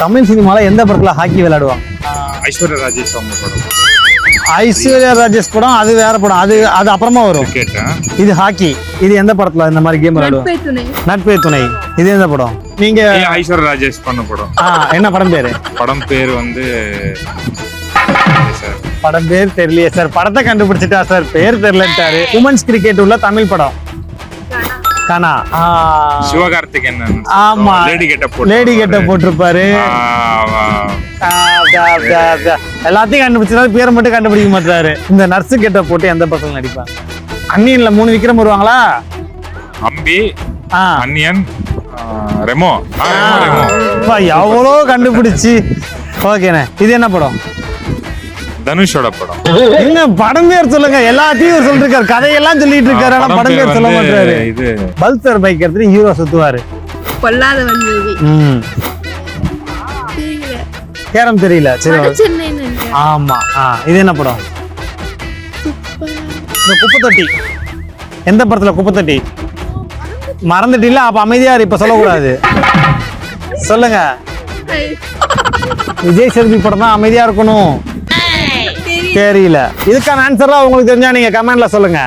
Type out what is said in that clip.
தமிழ் சினிமால எந்த படத்துல ஹாக்கி விளையாடுவாங்க? ஐஸ்வர்யா ராஜேஷ் அவங்க படம். ஐஸ்வர்யா ராஜேஷ் படம் அது வேற படம், அது அது அப்புறமா வரும். கேட்டேன். இது ஹாக்கி. இது எந்த படத்துல இந்த மாதிரி கேம் விளையாடுவாங்க? நட்பே துணை. இது எந்த படம்? நீங்க ஐஸ்வர்யா ராஜேஷ் பண்ண படம். என்ன படம் பேரு? படம் பேர் வந்து படம் பேர் தெரியலையே சார். படத்தை கண்டுபிடிச்சிட்டா சார், பேர் தெரியலட்டாரு. உமன்ஸ் கிரிக்கெட் உள்ள தமிழ் படம் கனா. சிவகார்த்திகேயன். ஆமா, லேடி கெட்ட போட்டிருப்பாரு. எல்லாத்தையும் கண்டுபிடிச்சாரு, பேரை மட்டும் கண்டுபிடிக்க மாட்டாரு. இந்த நர்ஸு கெட்ட போட்டு எந்த பசங்க நடிப்பாங்க? அன்னியன்ல 3 விக்ரம் வருவாங்களா? அம்பி, அன்னியன், ரெமோ. எவ்வளோ கண்டுபிடிச்சு. ஓகேண்ணே, இது என்ன படம்? தனுஷோட படம். என்ன படம் பேர் சொல்லுங்க. எல்லாத்தையும் சொல்லிட்டு இருக்காரு, கதையெல்லாம் சொல்லிட்டு இருக்காரு, ஆனா படம் பேர் சொல்ல மாட்டாரு. இது பல்சர் பைக் எடுத்து ஹீரோ சுத்துவாரு. பொல்லாதவன் மூவி. கேரம் தெரியல. சரி, ஆமா. இது என்ன படம்? இந்த குப்பை தொட்டி. எந்த படத்துல குப்பை தொட்டி? மறந்துட்டீங்களா? அப்ப அமைதியாரு, இப்ப சொல்லக்கூடாது. சொல்லுங்க. விஜய் சேதுபதி படம் தான், அமைதியா இருக்கணும். தெரியல. இதுக்கான ஆன்சர்லாம் உங்களுக்கு தெரிஞ்சா நீங்க கமெண்ட்ல சொல்லுங்க.